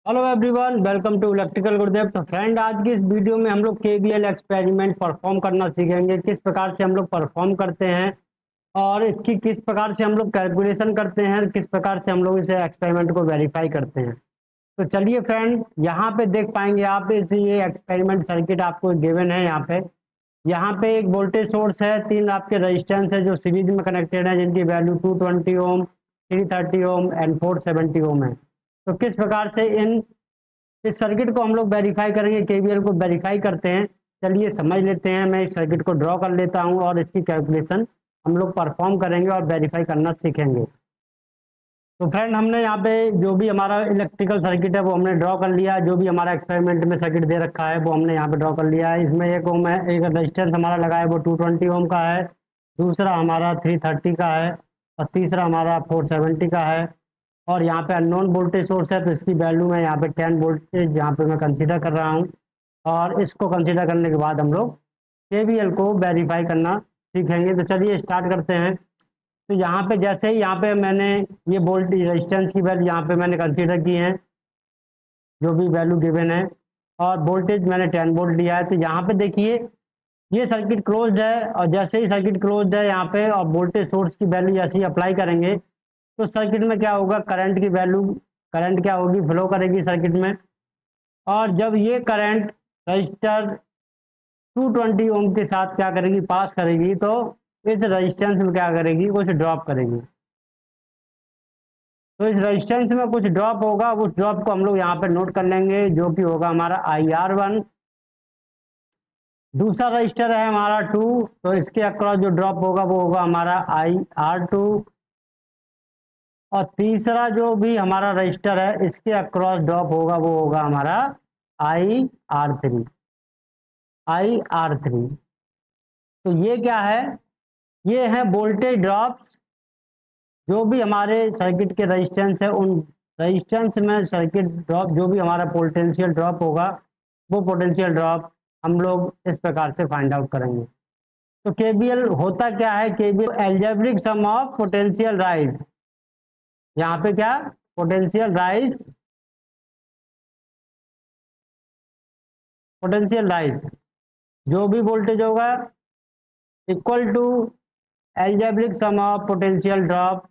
Hello everyone, welcome to electrical Gurudev. तो friend, आज की इस वीडियो में हम लोग केवीएल एक्सपेरिमेंट परफॉर्म करना सीखेंगे। किस प्रकार से हम लोग परफॉर्म करते हैं और इसकी किस प्रकार से हम लोग कैलकुलेशन करते हैं, किस प्रकार से हम लोग इसे एक्सपेरिमेंट को वेरीफाई करते हैं। तो चलिए फ्रेंड, यहाँ पे देख पाएंगे आप ये एक्सपेरिमेंट सर्किट आपको गिवन है। यहाँ पे एक वोल्टेज सोर्स है, तीन आपके रेजिस्टेंस है जो सीरीज में कनेक्टेड है, जिनकी वैल्यू 220 ओम, 330 ओम एंड 470 ओम है। तो किस प्रकार से इस सर्किट को हम लोग वेरीफाई करेंगे, केवीएल को वेरीफाई करते हैं। चलिए समझ लेते हैं। मैं इस सर्किट को ड्रॉ कर लेता हूं और इसकी कैलकुलेशन हम लोग परफॉर्म करेंगे और वेरीफाई करना सीखेंगे। तो फ्रेंड, हमने यहाँ पे जो भी हमारा इलेक्ट्रिकल सर्किट है वो हमने ड्रॉ कर लिया। जो भी हमारा एक्सपेरिमेंट में सर्किट दे रखा है वो हमने यहाँ पे ड्रॉ कर लिया है। इसमें एक ओम है, एक रेजिस्टेंस हमारा लगा है वो 220 ओम का है, दूसरा हमारा 330 का है और तीसरा हमारा 470 का है। और यहाँ पे अननोन वोल्टेज सोर्स है, तो इसकी वैल्यू मैं यहाँ पे 10 वोल्टेज यहाँ पे मैं कंसीडर कर रहा हूँ। और इसको कंसीडर करने के बाद हम लोग केवीएल को वेरीफाई करना सीखेंगे। तो चलिए स्टार्ट करते हैं। तो यहाँ पे जैसे ही यहाँ पे मैंने ये वोल्टेज रेजिस्टेंस की वैल्यू यहाँ पे मैंने कंसीडर की है, जो भी वैल्यू गिवन है, और वोल्टेज मैंने 10 वोल्ट लिया है। तो यहाँ पे देखिए ये सर्किट क्लोज्ड है, और जैसे ही सर्किट क्लोज्ड है यहाँ पे और वोल्टेज सोर्स की वैल्यू जैसे ही अप्लाई करेंगे तो सर्किट में क्या होगा, करंट की वैल्यू, करंट क्या होगी, फ्लो करेगी सर्किट में। और जब ये करंट रजिस्टर 220 ओम के साथ क्या करेगी, पास करेगी, तो इस रेजिस्टेंस में क्या करेगी, कुछ ड्रॉप करेगी। तो इस रेजिस्टेंस में कुछ ड्रॉप होगा, उस ड्रॉप को हम लोग यहाँ पे नोट कर लेंगे, जो कि होगा हमारा IR1। दूसरा रजिस्टर है हमारा 2, तो इसके अक्रॉस जो ड्रॉप होगा वो होगा हमारा IR2। और तीसरा जो भी हमारा रजिस्टर है इसके अक्रॉस ड्रॉप होगा वो होगा हमारा IR3। IR3। तो ये क्या है, ये है वोल्टेज ड्रॉप्स। जो भी हमारे सर्किट के रेजिस्टेंस है उन रेजिस्टेंस में सर्किट ड्रॉप, जो भी हमारा पोटेंशियल ड्रॉप होगा वो पोटेंशियल ड्रॉप हम लोग इस प्रकार से फाइंड आउट करेंगे। तो केवीएल होता क्या है, KVL algebraic sum of potential rise. यहाँ पे क्या, पोटेंशियल राइज, पोटेंशियल राइज जो भी वोल्टेज होगा equal to algebraic sum of potential drop.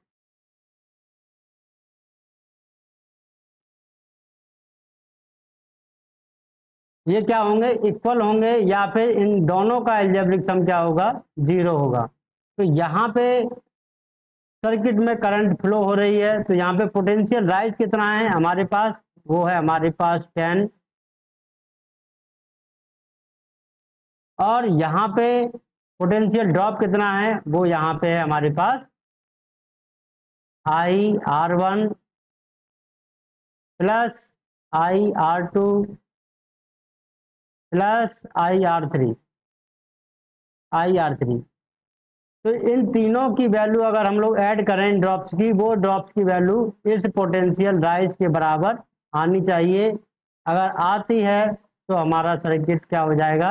ये क्या होंगे, इक्वल होंगे, या फिर इन दोनों का एल्जेब्रिक सम क्या होगा, 0 होगा। तो यहाँ पे सर्किट में करंट फ्लो हो रही है, तो यहाँ पे पोटेंशियल राइज कितना है हमारे पास, वो है हमारे पास 10। और यहाँ पे पोटेंशियल ड्रॉप कितना है, वो यहाँ पे है हमारे पास IR1 plus IR2 plus IR3। तो इन तीनों की वैल्यू अगर हम लोग ऐड करें इन ड्रॉप्स की, वो ड्रॉप्स की वैल्यू इस पोटेंशियल राइज के बराबर आनी चाहिए। अगर आती है तो हमारा सर्किट क्या हो जाएगा,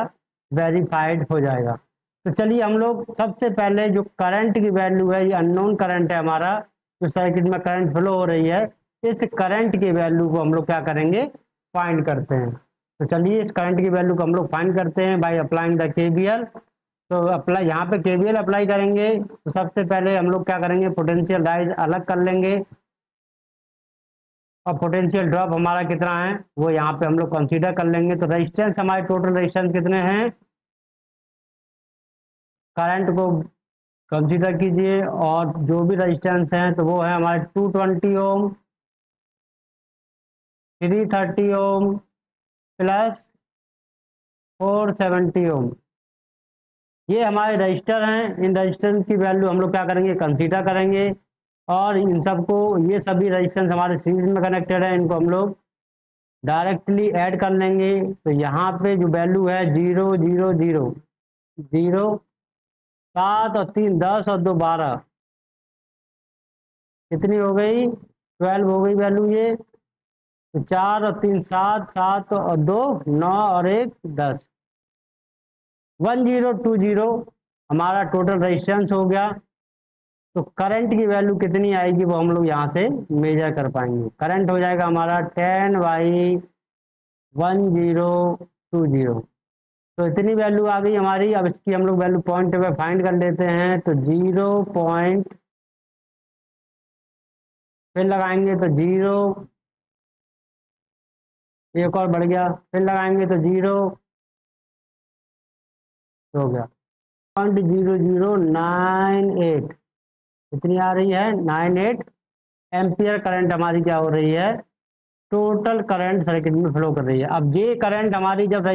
वेरीफाइड हो जाएगा। तो चलिए हम लोग सबसे पहले जो करंट की वैल्यू है, ये अननोन करंट है हमारा, जो सर्किट में करंट फ्लो हो रही है, इस करंट की वैल्यू को हम लोग क्या करेंगे, फाइंड करते हैं। तो चलिए इस करंट की वैल्यू को हम लोग फाइंड करते हैं बाय अप्लाइंग द केवीएल। तो अप्लाई, यहाँ पे केवीएल अप्लाई करेंगे तो सबसे पहले हम लोग क्या करेंगे, पोटेंशियल राइज अलग कर लेंगे, और पोटेंशियल ड्रॉप हमारा कितना है वो यहाँ पे हम लोग कंसीडर कर लेंगे। तो रेजिस्टेंस, हमारे टोटल रेजिस्टेंस कितने हैं, करंट को कंसीडर कीजिए, और जो भी रेजिस्टेंस हैं तो वो है हमारे 220 ओम, 330 ओम प्लस 470 ओम। ये हमारे रजिस्टर हैं। इन रजिस्टेंस की वैल्यू हम लोग क्या करेंगे, कंसीडर करेंगे, और इन सबको, ये सभी रजिस्टेंस हमारे सीरीज में कनेक्टेड है, इनको हम लोग डायरेक्टली ऐड कर लेंगे। तो यहाँ पे जो वैल्यू है 0 0 0 0, 7 और 3 10 और 2 12, कितनी हो गई, 12 हो गई वैल्यू ये। तो 4 और 3 7, 7 और 2 9 और 1 10, 1020 हमारा टोटल रेजिस्टेंस हो गया। तो करंट की वैल्यू कितनी आएगी वो हम लोग यहाँ से मेजर कर पाएंगे। करंट हो जाएगा हमारा 10/1020। तो इतनी वैल्यू आ गई हमारी। अब इसकी हम लोग वैल्यू पॉइंट पे फाइंड कर लेते हैं। तो 0 पॉइंट, फिर लगाएंगे तो 0, एक और बढ़ गया, फिर लगाएंगे तो 0 हो गया। 0.0098 इतनी आ रही है, 98 एम्पियर करंट हमारी क्या हो रही है, टोटल करंट सर्किट में फ्लो कर रही है। अब ये करंट हमारी जब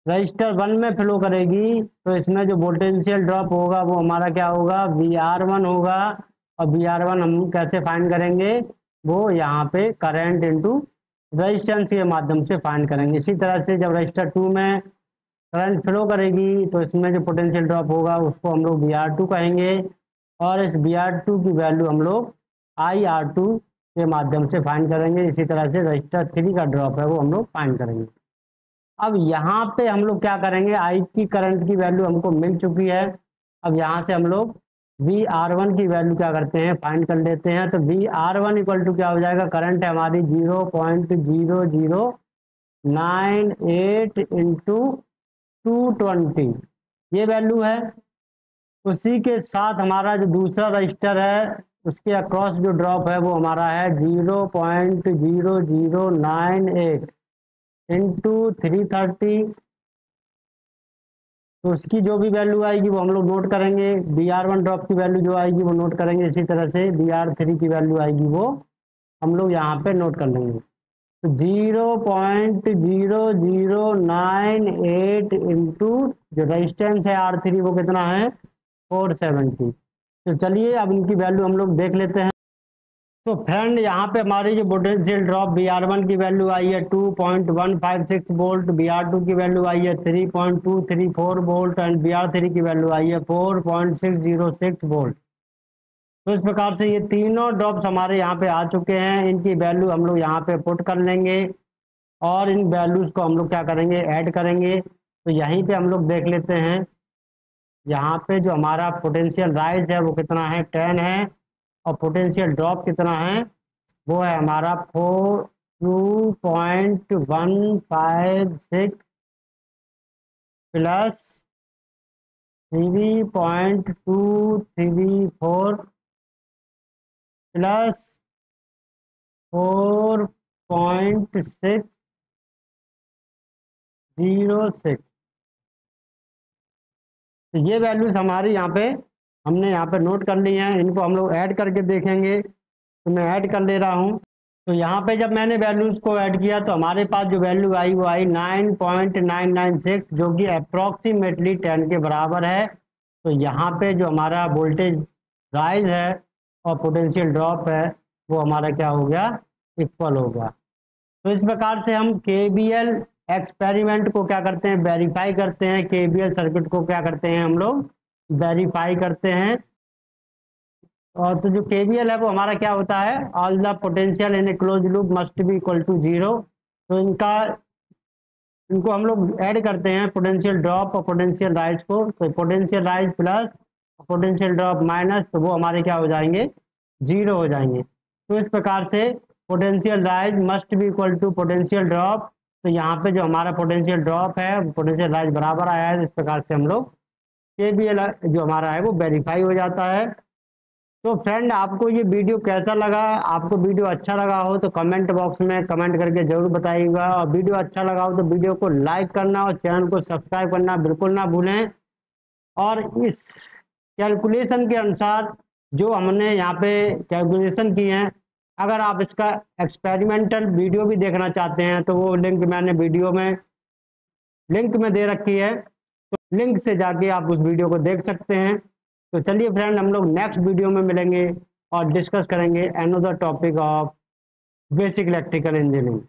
रजिस्टर 1 में फ्लो करेगी तो इसमें जो पोटेंशियल ड्रॉप होगा वो हमारा क्या होगा, VR1 होगा। और VR1 हम कैसे फाइंड करेंगे, वो यहाँ पे करंट इनटू रेजिस्टेंस के माध्यम से फाइंड करेंगे। इसी तरह से जब रजिस्टर 2 में करंट फ्लो करेगी तो इसमें जो पोटेंशियल ड्रॉप होगा उसको हम लोग VR2 कहेंगे। और इस VR2 की वैल्यू हम लोग IR2 के माध्यम से फाइंड करेंगे। इसी तरह से रजिस्टर 3 का ड्रॉप है वो हम लोग फाइंड करेंगे। अब यहाँ पे हम लोग क्या करेंगे, आई की करंट की वैल्यू हमको मिल चुकी है। अब यहाँ से हम लोग VR1 की वैल्यू क्या करते हैं, फाइंड कर लेते हैं। तो VR1 इक्वल टू क्या हो जाएगा, करंट है हमारी 0.0098 इंटू 220, ये वैल्यू है। उसी के साथ हमारा जो दूसरा रजिस्टर है उसके अक्रॉस जो ड्रॉप है वो हमारा है 0.0098 इंटू 330। तो उसकी जो भी वैल्यू आएगी वो हम लोग नोट करेंगे। VR1 ड्रॉप की वैल्यू जो आएगी वो नोट करेंगे। इसी तरह से VR3 की वैल्यू आएगी वो हम लोग यहाँ पे नोट कर लेंगे। तो 0.0098 इंटू जो रेजिस्टेंस है R3 वो कितना है, 470। तो चलिए अब इनकी वैल्यू हम लोग देख लेते हैं। तो फ्रेंड यहाँ पे हमारी जो पोटेंशियल ड्रॉप VR1 की वैल्यू आई है 2.156 वोल्ट, VR2 की वैल्यू आई है 3.234 वोल्ट एंड VR3 की वैल्यू आई है 4.606 वोल्ट। तो इस प्रकार से ये तीनों ड्रॉप्स हमारे यहाँ पे आ चुके हैं। इनकी वैल्यू हम लोग यहाँ पे पुट कर लेंगे और इन वैल्यूज को हम लोग क्या करेंगे, ऐड करेंगे। तो यहीं पे हम लोग देख लेते हैं, यहाँ पे जो हमारा पोटेंशियल राइज है वो कितना है, 10 है। और पोटेंशियल ड्रॉप कितना है, वो है हमारा 2.156 प्लस 3.234 प्लस 4.606। तो ये वैल्यूज हमारी यहाँ पे हमने यहाँ पे नोट कर ली हैं। इनको हम लोग ऐड करके देखेंगे। तो मैं ऐड कर ले रहा हूँ। तो यहाँ पे जब मैंने वैल्यूज को ऐड किया तो हमारे पास जो वैल्यू आई वो आई 9.996, जो कि अप्रॉक्सीमेटली 10 के बराबर है। तो यहाँ पे जो हमारा वोल्टेज राइज है और पोटेंशियल ड्रॉप है वो हमारा क्या हो गया, इक्वल हो गया। तो इस प्रकार से हम KVL एक्सपेरिमेंट को क्या करते हैं, वेरीफाई करते हैं। KVL सर्किट को क्या करते हैं हम लोग, वेरीफाई करते हैं। और तो जो KVL है वो हमारा क्या होता है, all the potential in a close loop must be equal to 0। तो इनको हम लोग ऐड करते हैं, पोटेंशियल ड्रॉप और पोटेंशियल राइज को। तो potential rise plus potential drop minus, तो वो हमारे क्या हो जाएंगे, 0 हो जाएंगे। तो इस प्रकार से potential rise must be equal to potential drop. तो यहाँ पे जो हमारा पोटेंशियल ड्रॉप है पोटेंशियल राइज बराबर आया है। इस प्रकार से हम लोग KVL जो हमारा है वो वेरीफाई हो जाता है। तो फ्रेंड आपको ये वीडियो कैसा लगा, आपको वीडियो अच्छा लगा हो तो कमेंट बॉक्स में कमेंट करके जरूर बताइएगा। और वीडियो अच्छा लगा हो तो वीडियो को लाइक करना और चैनल को सब्सक्राइब करना बिल्कुल ना भूलें। और इस कैलकुलेशन के अनुसार जो हमने यहाँ पे कैलकुलेशन की है, अगर आप इसका एक्सपेरिमेंटल वीडियो भी देखना चाहते हैं तो वो लिंक मैंने वीडियो में लिंक में दे रखी है। तो लिंक से जाके आप उस वीडियो को देख सकते हैं। तो चलिए फ्रेंड हम लोग नेक्स्ट वीडियो में मिलेंगे और डिस्कस करेंगे another topic of basic electrical engineering.